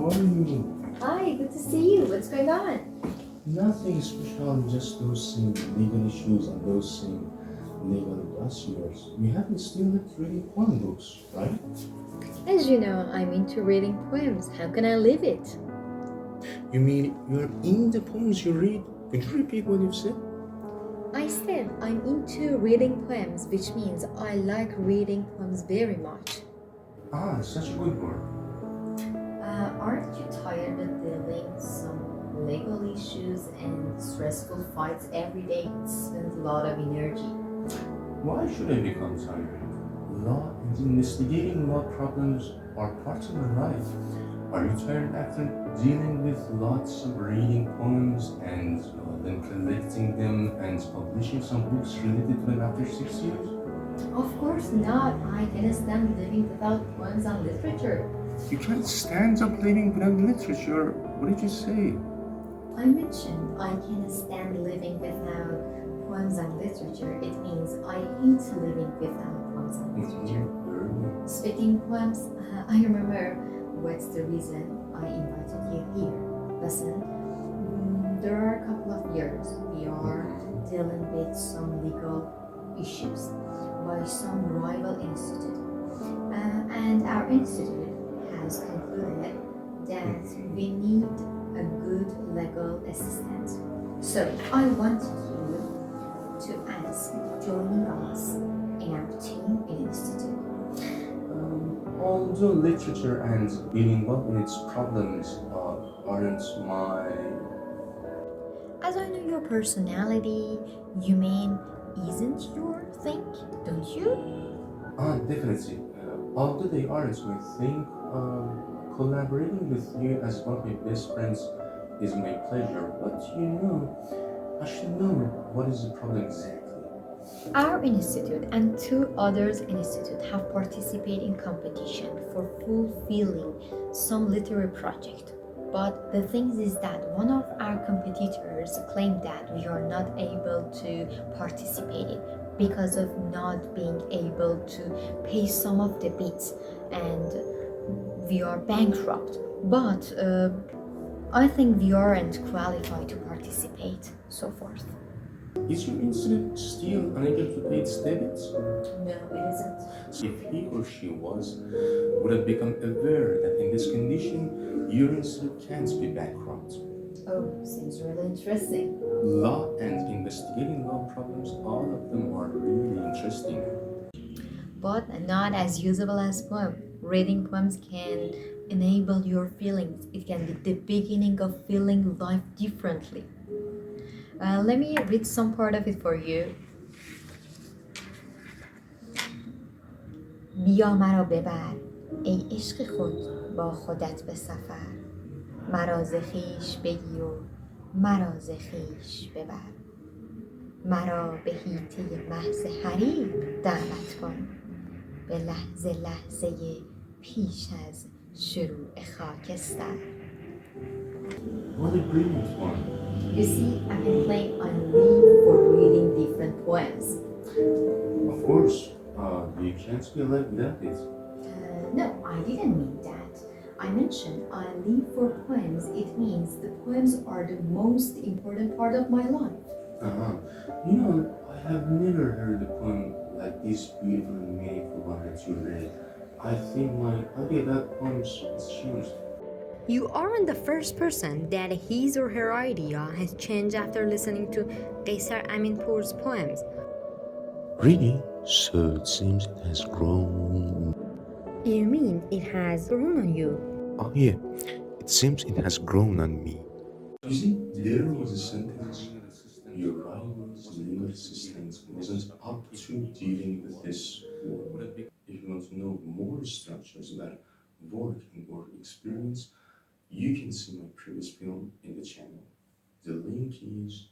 how are you? Hi, good to see you. What's going on? Nothing special, just those same legal issues and those same legal dossiers. You haven't still left reading poem books, right? As you know, I'm into reading poems. How can I leave it? You mean you're in the poems you read? Could you repeat what you said? I said I'm into reading poems, which means I like reading poems very much. Ah, such a good word. Aren't you tired of dealing some legal issues and stressful fights every day? It spends a lot of energy. Why should I become tired? Law and investigating law problems are part of my life. Are you tired after dealing with lots of reading poems and then collecting them and publishing some books related to them after 6 years? Of course not. I can't stand living without poems and literature. You can't stand up living without literature. What did you say? I mentioned I can't stand living without poems and literature. It means I hate living without poems and literature. Speaking poems, I remember what's the reason I invited you here. Listen, there are a couple of years we are dealing with some legal issues by some rival institute. And our institute has concluded that we need a good legal assistant. So I wanted you to ask joining us in our team in institute. Although literature and being involved in its problems aren't my... As I know your personality, you mean isn't your thing, don't you? Definitely. Although they aren't my thing, collaborating with you as one of my best friends is my pleasure. But I should know what is the problem exactly. Our institute and two others institute have participated in competition for fulfilling some literary project. But the thing is that one of our competitors claimed that we are not able to participate in because of not being able to pay some of the bids and we are bankrupt. But I think we aren't qualified to participate, so forth. Is your institute still unable to pay its debits? No, it isn't. If he or she would have become aware that in this condition, your institute can't be bankrupt. Oh, seems really interesting. Law and investigating law problems, all of them are really interesting. But not as usable as poem. Reading poems can enable your feelings. It can be the beginning of feeling life differently. Let me read some part of it for you. بیا مرا ببر ای عشق خود با خودت به سفر مرا ز خویش بگیر و مرا ز خویش ببر مرا به حیطه محض حریق دعوت کن به لحظه لحظه پیش از شروع خاکستر. What a brilliant one. You see, I've been playing on leave for reading different poems. Of course, you can't be alive without it. No, I didn't mean that. I mentioned I live for poems. It means the poems are the most important part of my life. I have never heard a poem like this beautiful and meaningful one that you read. I think my idea about poems has changed. You aren't the first person that his or her idea has changed after listening to Qaisar Aminpour's poems. Really? So it seems it has grown. You mean it has grown on you? Oh yeah, it seems it has grown on me. You see, there was a sentence. Your rival's legal assistant wasn't up to dealing with this. If you want to know more structures about working or experience, you can see my previous film in the channel. The link is